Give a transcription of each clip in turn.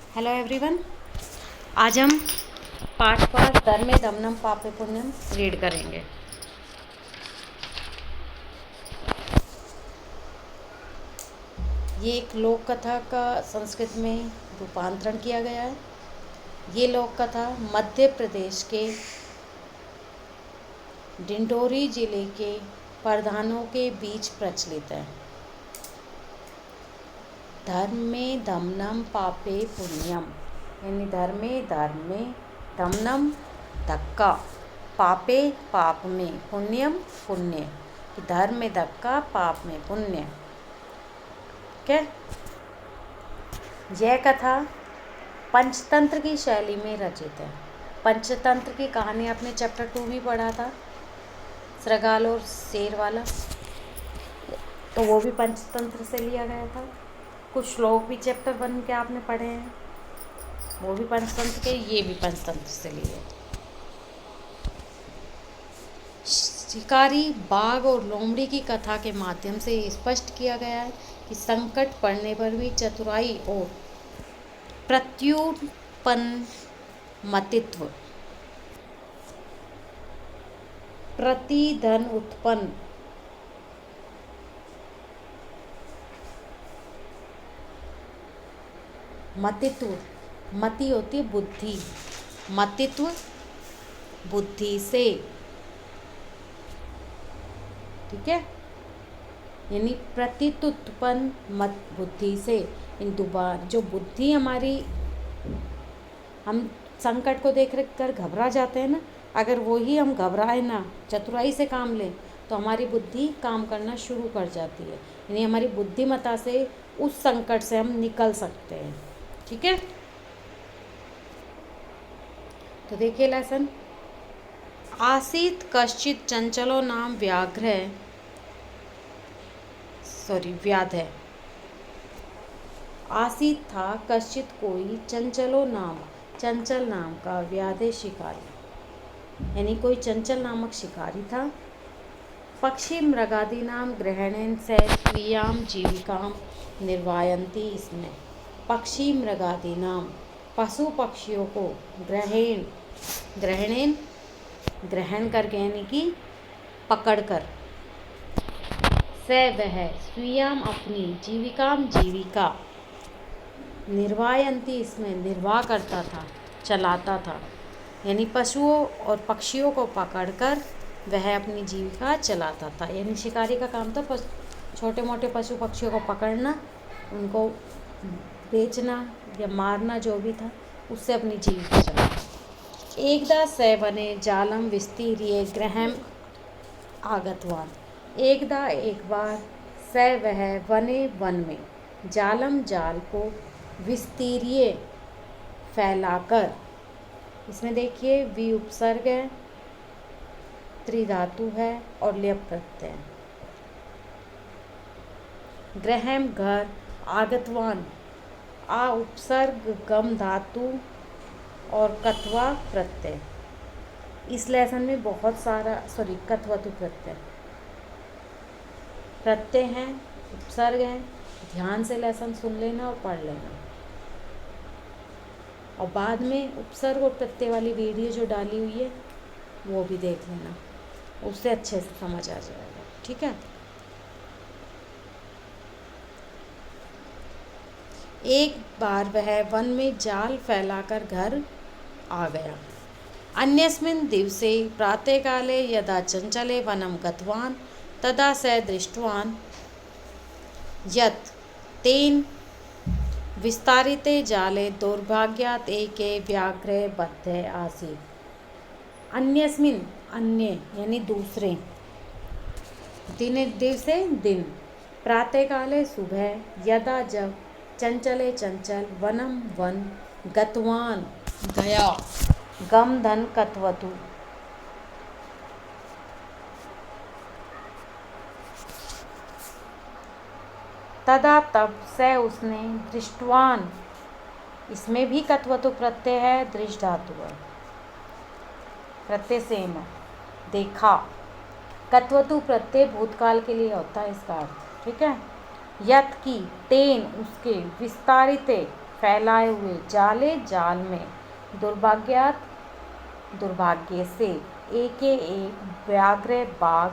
Hello everyone, आज हम पाठ 5 धर्मे दमनम पापे पुण्यम रीड करेंगे। ये एक लोक कथा का संस्कृत में रूपांतरण किया गया है। ये लोक कथा मध्य प्रदेश के डिंडोरी जिले के प्रधानों के बीच प्रचलित है। धर्मे दमनम पापे पुण्यम, यानी धर्मे दमनम धक्का, पापे पाप में, पुण्यम पुण्य, कि धर्म में धक्का, पाप में पुण्य। क्या यह कथा पंचतंत्र की शैली में रचित है। पंचतंत्र की कहानी आपने चैप्टर 2 में पढ़ा था, श्रृगाल और शेर वाला, तो वो भी पंचतंत्र से लिया गया था। कुछ श्लोक भी चैप्टर 1 के आपने पढ़े हैं, वो भी पंचतंत्र के, ये भी पंचतंत्र से लिए। शिकारी बाघ और लोमड़ी की कथा के माध्यम से स्पष्ट किया गया है कि संकट पड़ने पर भी चतुराई और प्रत्युत्पन्नमतित्व, प्रतिधन उत्पन्न, मतित्व, मति होती है बुद्धि, मतित्व बुद्धि से, ठीक है, यानी प्रतितुत्पन्न मत बुद्धि से। इन दोबार जो बुद्धि हमारी, हम संकट को देख कर घबरा जाते हैं ना, अगर वही हम घबराए ना, चतुराई से काम लें, तो हमारी बुद्धि काम करना शुरू कर जाती है, यानी हमारी बुद्धिमत्ता से उस संकट से हम निकल सकते हैं। ठीक है, तो देखिए लेसन। आसीत कश्चित चंचलो नाम व्याध। आसीत था कश्चित कोई चंचलो नाम, चंचल नाम का व्याधे शिकारी, यानी कोई चंचल नामक शिकारी था। पक्षी मृगादि नाम ग्रहणेन से स्वीयाम जीविकाम निर्वायन्ति इसमें। पक्षी मृगादि नाम, पशु पक्षियों को ग्रहण करके, यानी कि पकड़ कर, से वह स्वीयाम अपनी, जीविकाम जीविका, निर्वायन्ति इसमें निर्वाह करता था, चलाता था, यानी पशुओं और पक्षियों को पकड़कर वह अपनी जीविका चलाता था। यानी शिकारी का काम था छोटे मोटे पशु पक्षियों को पकड़ना, उनको बेचना या मारना, जो भी था, उससे अपनी जीविका चलाना। एकदा स वने जालम विस्तीर्य गृहम आगतवान। एकदा एक बार, स वह वने वन में, जालम जाल को, विस्तीर्य फैलाकर, इसमें देखिए वि उपसर्ग है, त्रिधातु है और ल्यप प्रत्यय। गृहम घर, आगतवान आ उपसर्ग, गम धातु और कत्वा प्रत्यय। इस लेसन में बहुत सारा कत्वतु प्रत्यय हैं, उपसर्ग हैं। ध्यान से लेसन सुन लेना और पढ़ लेना, और बाद में उपसर्ग और प्रत्यय वाली वीडियो जो डाली हुई है वो भी देख लेना, उससे अच्छे से समझ आ जाएगा। ठीक है, एक बार वह वन में जाल फैलाकर घर आ गया। अन्यस्मिन् दिवसे प्रातःकाले यदा चंचले वनं गतवान् तदा स दृष्टवान् यत् तेन विस्तारिते जाले दौर्भाग्यात् एके व्याघ्रे बद्धे आसीत्। अन्यस्मिन्, अन्य यानी दूसरे, दिवसे दिन, प्रातःकाले सुबह, यदा जब, चंचले चंचल, वनम वन, गतवान गया, गम धन कत्वतु, तदा तब, से उसने, दृष्टवान, इसमें भी कत्वतु प्रत्यय है, दृष्ट धातु है, प्रत्यय सेम है, देखा। कत्वतु प्रत्यय भूतकाल के लिए होता है इसका अर्थ। ठीक है, यत की तेन उसके विस्तारिते फैलाए हुए जाले जाल में दुर्भाग्य से एके एक व्याघ्र बाघ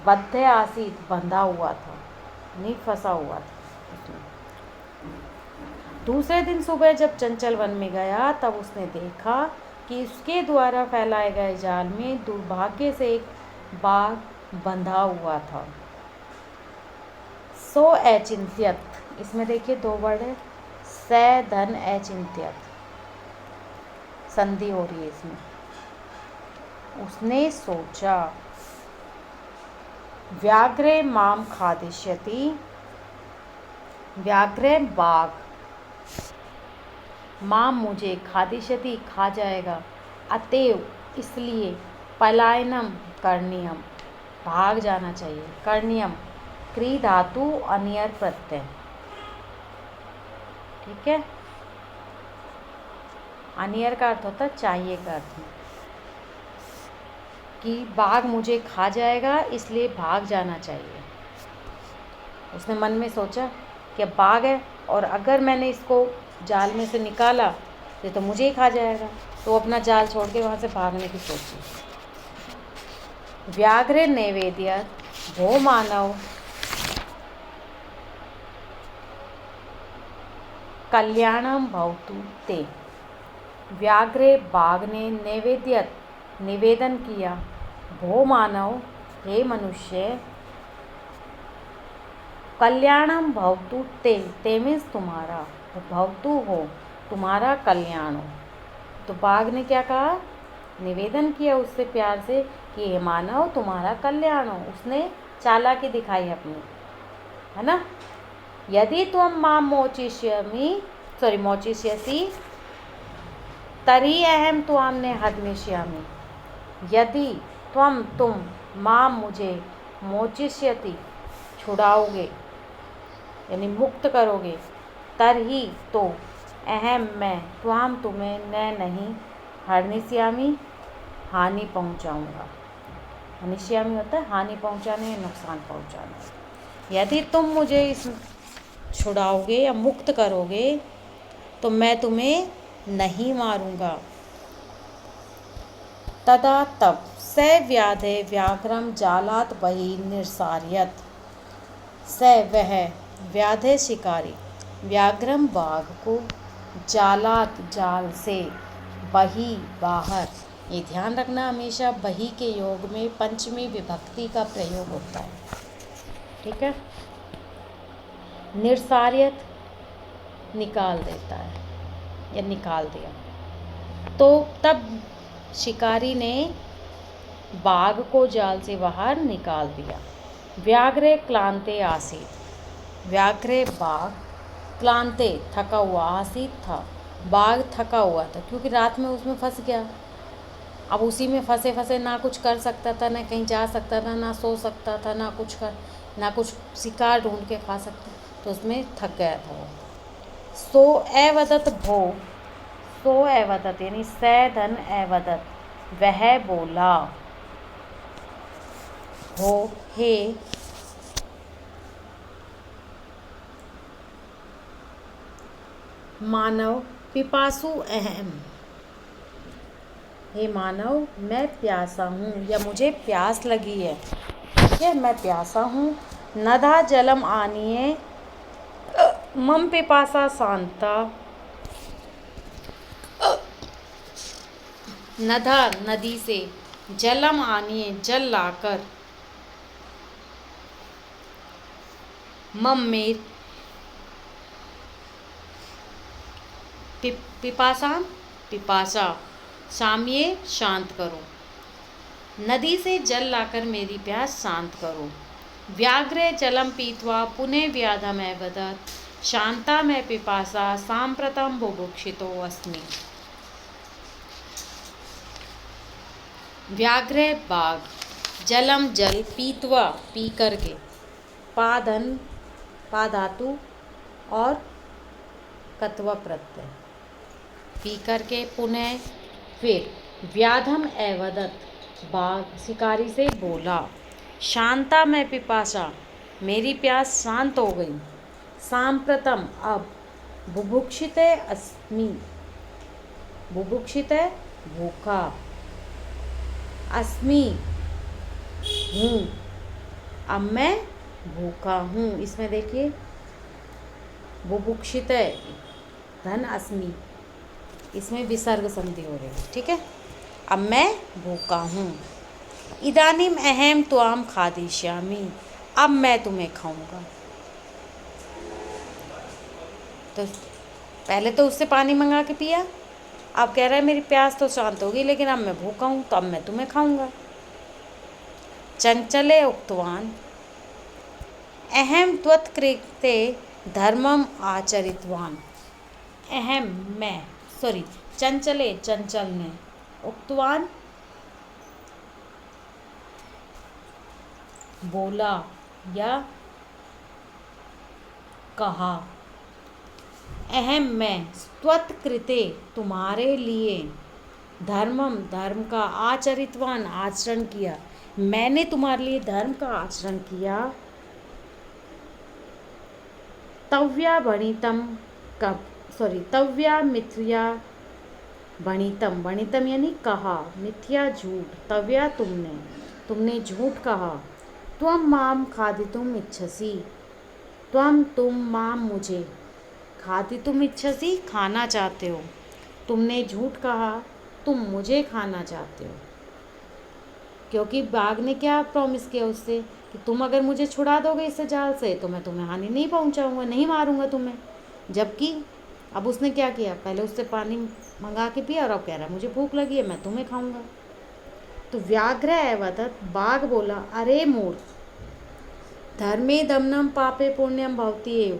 बद्ध आसीत बंधा हुआ था, नहीं फंसा हुआ था उसमें। दूसरे दिन सुबह जब चंचल वन में गया तब उसने देखा कि उसके द्वारा फैलाए गए जाल में दुर्भाग्य से एक बाघ बंधा हुआ था। सो अचिंत्यत, इसमें देखिए दो वर्ड है, स धन अचिंत्यत, संधि हो रही है इसमें। उसने सोचा व्याघ्रे माम खादिष्यति, व्याघ्र बाघ, माम मुझे, खादिष्यति खा जाएगा, अतएव इसलिए, पलायनम करणीयम भाग जाना चाहिए, करणीयम क्री धातु अनियर प्रत्यय, ठीक है। अनियर का अर्थ होता है चाहिए का अर्थ में, कि बाघ मुझे खा जाएगा इसलिए भाग जाना चाहिए। उसने मन में सोचा कि अब बाघ है और अगर मैंने इसको जाल में से निकाला तो मुझे ही खा जाएगा, तो अपना जाल छोड़ के वहाँ से भागने की सोची। व्याघ्र नैवेद्य भो मानव कल्याणम भवतु ते, व्याघ्र बाघ ने निवेदन किया, भो मानव, हे मनुष्य, कल्याणम भवतु ते, ते मीन्स तुम्हारा, भवतु हो, तुम्हारा कल्याण हो। तो बाघ ने क्या कहा, निवेदन किया उससे प्यार से कि हे मानव तुम्हारा कल्याण हो। उसने चालाकी दिखाई अपनी, है ना। यदि त्वं मां मोचिष्यसि तर्हि अहं त्वां न हतमिष्यामि, यदि तुम मां मुझे मोचिष्यति छुड़ाओगे यानी मुक्त करोगे, तर्हि तो अहम मैं, त्वां तुम्हें, न नहीं, हरनिष्यामि हानि पहुँचाऊँगा। हनिष्यामि होता है हानि पहुँचाने, नुकसान पहुँचाना। यदि तुम मुझे इस छुड़ाओगे या मुक्त करोगे तो मैं तुम्हें नहीं मारूंगा। तदा तब स व्याधे व्याघ्रम जालात बहि निरसार्यत, स वह व्याधे शिकारी व्याघ्रम बाघ को जालात जाल से, बही बाहर, ये ध्यान रखना हमेशा बही के योग में पंचमी विभक्ति का प्रयोग होता है, ठीक है। निरसार्यत निकाल देता है या निकाल दिया। तो तब शिकारी ने बाघ को जाल से बाहर निकाल दिया। व्याघ्रे क्लांते आसीत, व्याघ्रे बाघ, क्लांते थका हुआ, आसीत था, बाघ थका हुआ था क्योंकि रात में उसमें फंस गया। अब उसी में फंसे फंसे ना कुछ कर सकता था, ना कहीं जा सकता था, ना सो सकता था, ना कुछ शिकार ढूंढ के खा सकता, तो उसमें थक गया था वो। सो अवदत भो, सो अवदत यानी स धन अवदत, वह बोला, हो हे मानव पिपासु अहम, हे मानव मैं प्यासा हूँ या मुझे प्यास लगी है, ठीक है, मैं प्यासा हूँ। नदा जलम आनिए मम पिपासा शांता, नदा नदी से, जलम आनिए जल लाकर, मम में पिपासा सामिये शांत करो, नदी से जल लाकर मेरी प्यास शांत करो। व्याघ्रे जलम पीत्वा पुनः व्याधम अवदत्, शांता में पिपासा सांप्रतम बुभुक्षितो अस्मि। व्याघ्र बाघ, जलम जल, पीत्वा पी करके, पाधन पा धातु और कत्वा प्रत्यय, पी करके, पुनः फिर, व्याधम अवदत् बाघ शिकारी से बोला, शांता में पिपासा मेरी प्यास शांत हो गई, सांप्रतम अब, बुभुक्षिते अस्मि, बुभुक्षिते भूखा, अस्मि हूँ, अब मैं भूखा हूँ। इसमें देखिए बुभुक्षिते धन अस्मि, इसमें विसर्ग संधि हो रही है, ठीक है। अब मैं भूखा हूँ। इदानीम अहम त्वाम खादिष्यामि, अब मैं तुम्हें खाऊंगा। तो पहले तो उससे पानी मंगा के पिया, अब कह रहा है मेरी प्यास तो शांत होगी, लेकिन अब मैं भूखा हूँ तो अब मैं तुम्हें खाऊंगा। चंचले उक्तवान अहम त्वत्कृते धर्मम आचरितवान, अहम मैं, सॉरी चंचले चंचल ने, उक्तवान बोला या कहा, अहम मैं, त्वत्कृते तुम्हारे लिए, धर्मम धर्म का, आचरितवान आचरण किया, मैंने तुम्हारे लिए धर्म का आचरण किया। तव्या भणितम कब, सॉरी तव्या मिथ्या भणितम, भणितम यानी कहा, मिथ्या झूठ, तव्या तुमने झूठ कहा। त्वम माम खादितुम इच्छसि, त्वम तुम, माम मुझे, खादितुम इच्छसि खाना चाहते हो, तुमने झूठ कहा, तुम मुझे खाना चाहते हो। क्योंकि बाघ ने क्या प्रॉमिस किया उससे कि तुम अगर मुझे छुड़ा दोगे इस जाल से तो मैं तुम्हें हानि नहीं पहुंचाऊंगा, नहीं मारूंगा तुम्हें। जबकि अब उसने क्या किया, पहले उससे पानी मंगा के पिया और अब कह रहा है मुझे भूख लगी है, मैं तुम्हें खाऊंगा। तो व्याघ्र एवदत्, बाघ बोला, अरे मूर्ख, धर्मे दमनम पापे पुण्यम भवति एव,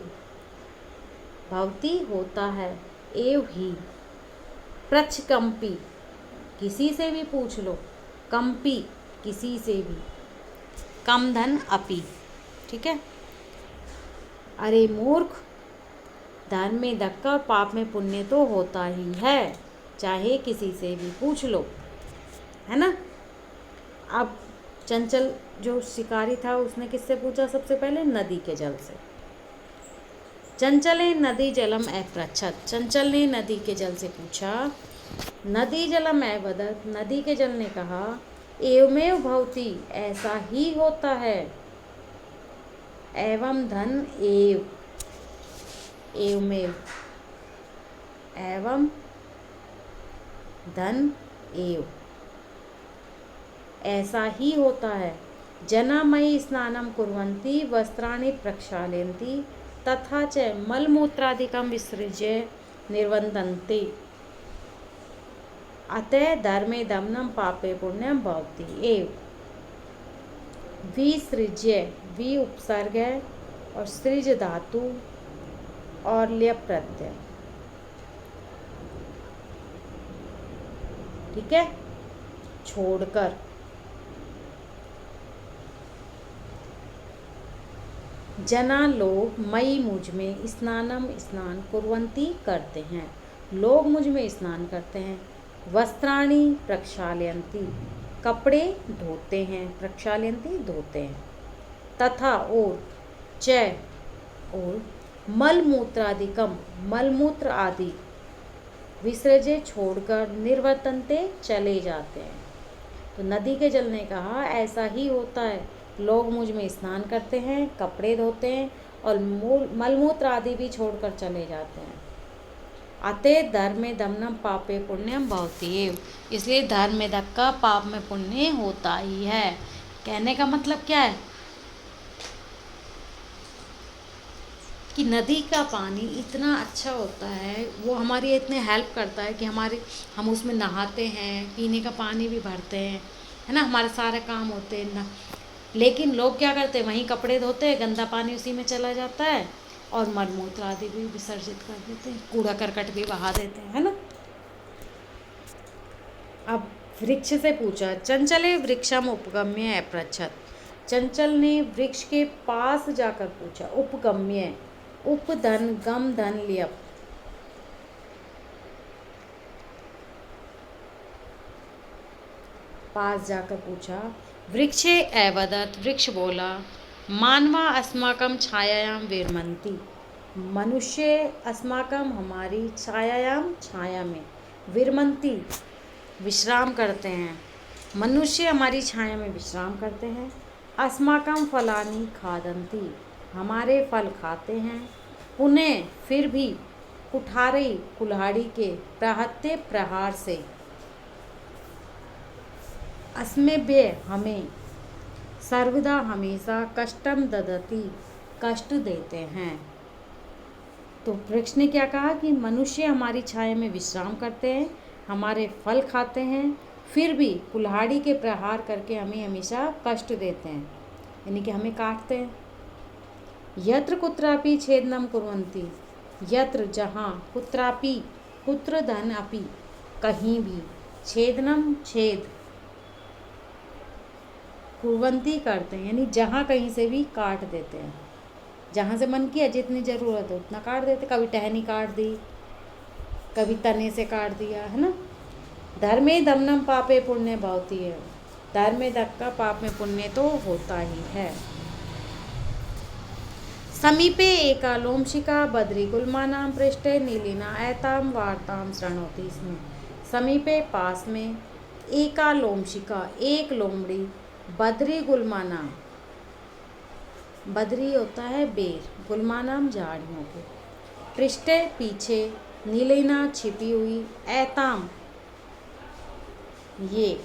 भवति होता है, एव ही, प्रच्छ कंपी, किसी से भी पूछ लो, कंपी किसी से भी, कम धन अपी, ठीक है। अरे मूर्ख, धर्म में धक्का और पाप में पुण्य तो होता ही है, चाहे किसी से भी पूछ लो, है ना। अब चंचल जो शिकारी था उसने किससे पूछा सबसे पहले, नदी के जल से। चंचले नदी जलम अपृच्छत, चंचल ने नदी के जल से पूछा। नदी जलम अवदत्, नदी के जल ने कहा, एवमेव भवति, ऐसा ही होता है, एवं धन एव, एवमेव, एवं धन एव, ऐसा ही होता है। जना मयि स्नानं कुर्वन्ति, वस्त्राणि प्रक्षालयन्ति, तथा च मलमूत्रादिकं विसृज्य निर्वदन्ति, अतः धर्मे दमनम पापे पुण्यम भवति एव। विसृज्य, वि उपसर्ग है और सृज धातु और ल्यप प्रत्यय, ठीक है, छोड़कर। जना लोग, मई मुझ में, स्नानम स्नान, कुर्वन्ति करते हैं, लोग मुझ में स्नान करते हैं, वस्त्राणि प्रक्षालयन्ति, कपड़े धोते हैं, प्रक्षालयन्ति धोते हैं, तथा और, च और, मलमूत्रादिकम, मलमूत्र आदि, विसर्जे छोड़कर, निर्वर्तन्ते चले जाते हैं। तो नदी के जल ने कहा ऐसा ही होता है, लोग मुझ में स्नान करते हैं, कपड़े धोते हैं और मलमूत्र आदि भी छोड़कर चले जाते हैं। अतः धर्म में दमनम पापे पुण्यम भवति एव, इसलिए धर्म में धक्का, पाप में पुण्य होता ही है। कहने का मतलब क्या है कि नदी का पानी इतना अच्छा होता है, वो हमारी इतने हेल्प करता है कि हम उसमें नहाते हैं, पीने का पानी भी भरते हैं, है ना, हमारे सारे काम होते हैं ना। लेकिन लोग क्या करते हैं, वहीं कपड़े धोते हैं, गंदा पानी उसी में चला जाता है और मलमूत्र आदि भी विसर्जित कर देते हैं, कूड़ा करकट भी बहा देते हैं, है ना। अब वृक्ष से पूछा, चंचले वृक्षम उपगम्य अपृच्छत, चंचल ने वृक्ष के पास जाकर पूछा, उपगम्य, उपधन गम धन लियप, पास जाकर पूछा। वृक्षे एवदत्, वृक्ष बोला, मानवा अस्माकं छायायां विरमन्ति, मनुष्य अस्माकं हमारी छायायां छाया में विरमन्ति विश्राम करते हैं। मनुष्य हमारी छाया में विश्राम करते हैं। अस्माकं फलानि खादन्ति हमारे फल खाते हैं। पुनः फिर भी कुठारे कुल्हाड़ी के प्रहत्ते प्रहार से अस्मभ्य हमें सर्वदा हमेशा कष्टम ददति कष्ट देते हैं। तो वृक्ष ने क्या कहा कि मनुष्य हमारी छाया में विश्राम करते हैं, हमारे फल खाते हैं, फिर भी कुल्हाड़ी के प्रहार करके हमें हमेशा कष्ट देते हैं, यानी कि हमें काटते हैं। यत्र कुत्रापि छेदनम कुर्वन्ति यत्र जहाँ कुत्रापि कुत्र धन अपि कहीं भी छेदनम छेद कुर्वन्ति करते हैं, यानी जहाँ कहीं से भी काट देते हैं। जहाँ से मन किया जितनी ज़रूरत हो उतना काट देते। कभी टहनी काट दी, कभी तने से काट दिया, है ना। धर्मे दमनम पापे पुण्य भवति है। धर्म में धक्का पाप में पुण्य तो होता ही है। समीपे एका लोमशिका बद्री गुल्मानां पृष्ठे नीलिना ऐताम वार्ताम शृणोति स्म। समीपे पास में एका लोमशिका एक लोमड़ी बद्री गुल्मानां बद्री होता है बेर, गुल्मानाम झाड़ियों के, पृष्ठे पीछे, नीलिना छिपी हुई, ऐताम ये,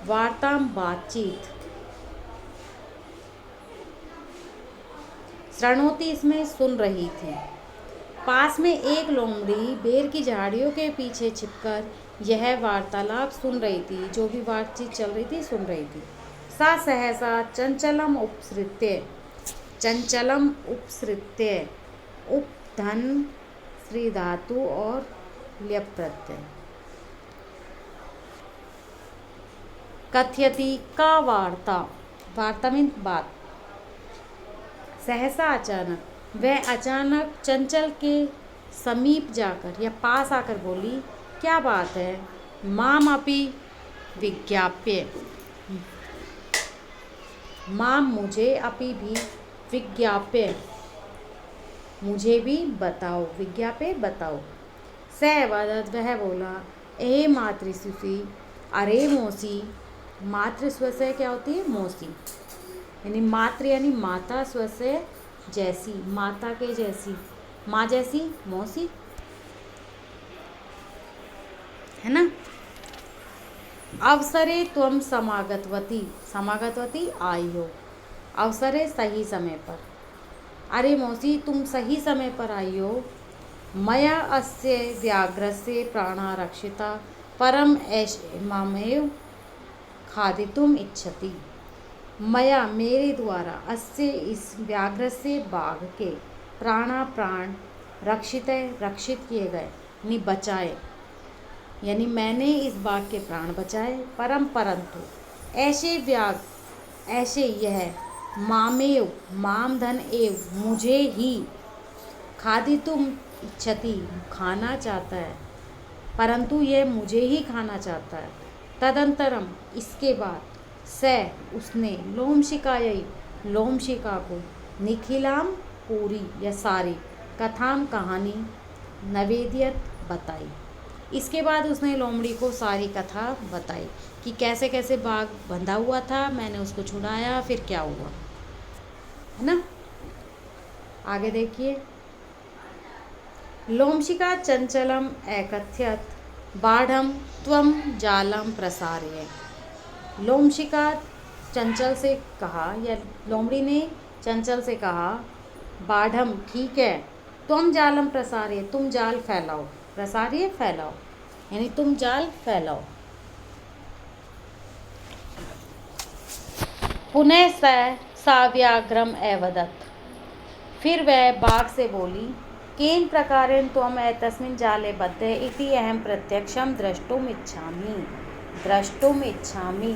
वार्ताम बातचीत, शृणोति इसमें सुन रही थी। पास में एक लोमड़ी बेर की झाड़ियों के पीछे छिपकर यह वार्तालाप सुन रही थी, जो भी बातचीत चल रही थी सुन रही थी। सा सहसा चंचलम उपसृत्य, चंचलम उपसृत्य, उपधन श्री धातु और ल्यप प्रत्यय, कथयति का वार्ता, वार्ता में बात। सहसा अचानक, वह अचानक चंचल के समीप जाकर या पास आकर बोली, क्या बात है। माम अपि विज्ञाप्य, माम मुझे, अपि भी, विज्ञाप्य मुझे भी बताओ, विज्ञाप्य बताओ। स वदत वह बोला, ए मातृसुसी, अरे मौसी। मातृस्व से क्या होती है, मौसी, यानी मातृ यानी माता, स्व से जैसी, माता के जैसी, माँ जैसी, मौसी, है ना। अवसरे त्वम समागतवती, समागतवती आई हो, अवसरे सही समय पर। अरे मौसी तुम सही समय पर आई हो। मया अस्य व्याघ्रस्य प्राणा रक्षिता परम ऐशे मामेव खादितुम इच्छति। मया मेरे द्वारा अस्य इस व्याघ्र से बाघ के प्राणा प्राण रक्षित रक्षित किए गए, यानी बचाए, यानी मैंने इस बाघ के प्राण बचाए। परम परंतु ऐसे व्याघ्र, ऐसे यह मामेव माम धन एव मुझे ही, खादितुम इच्छति खाना चाहता है, परंतु यह मुझे ही खाना चाहता है। तदंतरम इसके बाद, स उसने लोमशिकायै लोमशिका को, निखिलाम पूरी या सारी, कथाम कहानी, नवेदियत बताई। इसके बाद उसने लोमड़ी को सारी कथा बताई कि कैसे कैसे बाघ बंधा हुआ था, मैंने उसको छुड़ाया, फिर क्या हुआ, है ना। आगे देखिए। लोमशिका चंचलम एकथ्यत बाढ़म त्वम जालम प्रसारय। लोमशिका चंचल से कहा, या लोमड़ी ने चंचल से कहा, बाढ़म ठीक है, तुम जालम प्रसारय तुम जाल फैलाओ, प्रसारय फैलाओ, यानी तुम जाल फैलाओ। पुनः सा व्याघ्रम एवदत, फिर वह बाघ से बोली, केन प्रकारेण त्वम एतस्मिन् जाले बद्धे इति अहम प्रत्यक्षम द्रष्टुम इच्छामि। द्रष्टुम इच्छामि,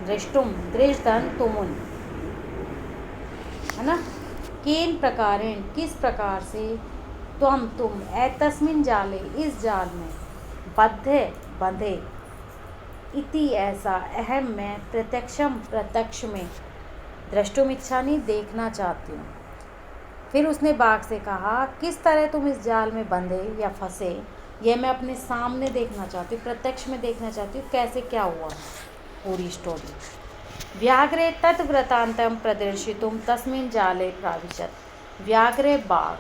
द्रष्टुम दृष्टन तुमुन, है ना। केन प्रकारेण किस प्रकार से, तुम एतस्मिन् जाले इस जाल में, बद्धे बंधे, इति ऐसा, अहम मैं, प्रत्यक्षम प्रत्यक्ष में, द्रष्टुम इच्छामि देखना चाहती हूँ। फिर उसने बाघ से कहा, किस तरह तुम इस जाल में बंधे या फंसे, यह मैं अपने सामने देखना चाहती हूँ, प्रत्यक्ष में देखना चाहती हूँ कैसे क्या हुआ पूरी स्टोरी। व्याघ्रे तद्वृत्तान्तं प्रदर्शितुं तस्मिन् जाले प्राविशत्। व्याघ्रे बाघ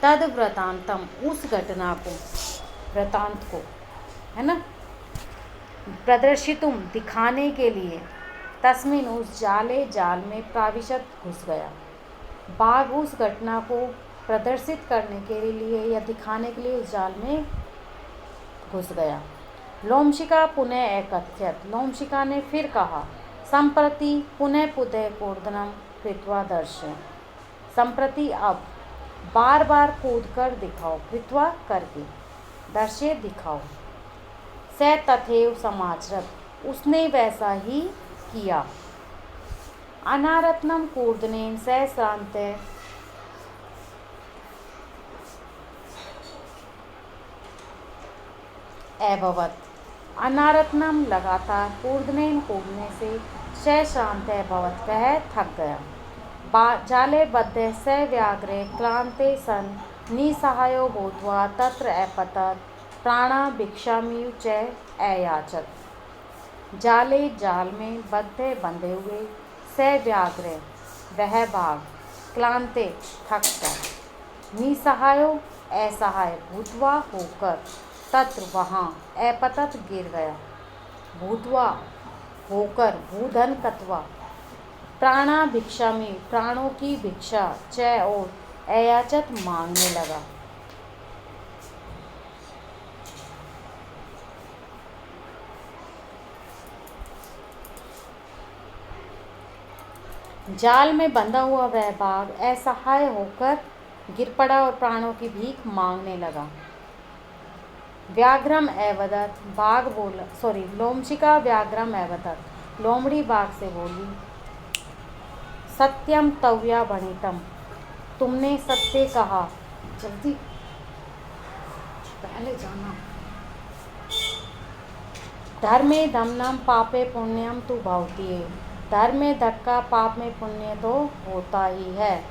तद्वृत्तान्तं उस घटना को, वृत्तांत को, है ना, प्रदर्शितुम दिखाने के लिए, तस्मिन उस जाले जाल में प्राविशत घुस गया। बाघ उस घटना को प्रदर्शित करने के लिए या दिखाने के लिए उस जाल में घुस गया। लोमशिका पुनः एकथ्यत। लोमशिका ने फिर कहा, संप्रति पुनः पुनः कूर्दनम कृत्वा दर्शय। संप्रति अब बार बार कूद कर दिखाओ, कृत्वा करके, दर्शय दिखाओ। स तथैव समाचरत, उसने वैसा ही किया। अनारत्नम कूर्दनेन स शांत अभवत। अनारत्नम लगातार कूर्दनेन कूदने से स शांत अभवत, वह थक गया। जाले बद्धे स व्याघ्रे क्लान्ते सन निसहायो भूत्वा तत्र अपतत प्राणा भिक्षामि च अयाचत। जाले जाल में बद्धे बंधे हुए स व्याघ्र वह बाघ, क्लान्ते थक कर, निसहायो असहाय भूतवा होकर, तत्र वहाँ, अपतत गिर गया, भूतवा होकर, भूधन कत्वा, प्राणा भिक्षामि प्राणों की भिक्षा, च और अयाचत मांगने लगा। जाल में बंधा हुआ वह बाघ असहाय होकर गिर पड़ा और प्राणों की भीख मांगने लगा। व्याघ्रम एवदत, बाघ बोला, लोमशिका व्याघ्रम एवदत, लोमड़ी बाघ से बोली, सत्यम तव्या भणितम, तुमने सत्य कहा, जल्दी पहले जाना। धर्मे दमनम पापे पुण्यम तु भवति। धर्म में धक्का, पाप में पुण्य तो होता ही है।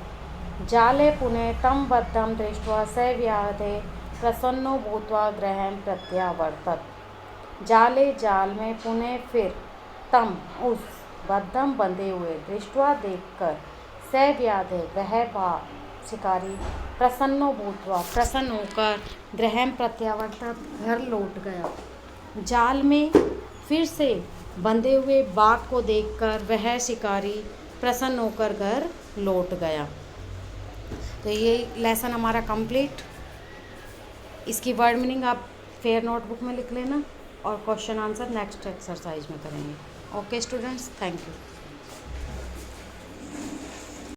जाले पुनः तम बद्धम दृष्ट्वा स व्याधे प्रसन्नो भूत्वा गृहं प्रत्यावर्तत। जाले जाल में पुनः फिर तम उस बद्धम बंधे हुए दृष्ट्वा देखकर स व्याधे वह बाघ शिकारी प्रसन्नो भूत्वा प्रसन्न होकर गृहं प्रत्यावर्तत घर लौट गया। जाल में फिर से बंधे हुए बाघ को देखकर वह शिकारी प्रसन्न होकर घर लौट गया। तो ये लेसन हमारा कंप्लीट। इसकी वर्ड मीनिंग आप फेयर नोटबुक में लिख लेना और क्वेश्चन आंसर नेक्स्ट एक्सरसाइज में करेंगे। Okay students, thank you.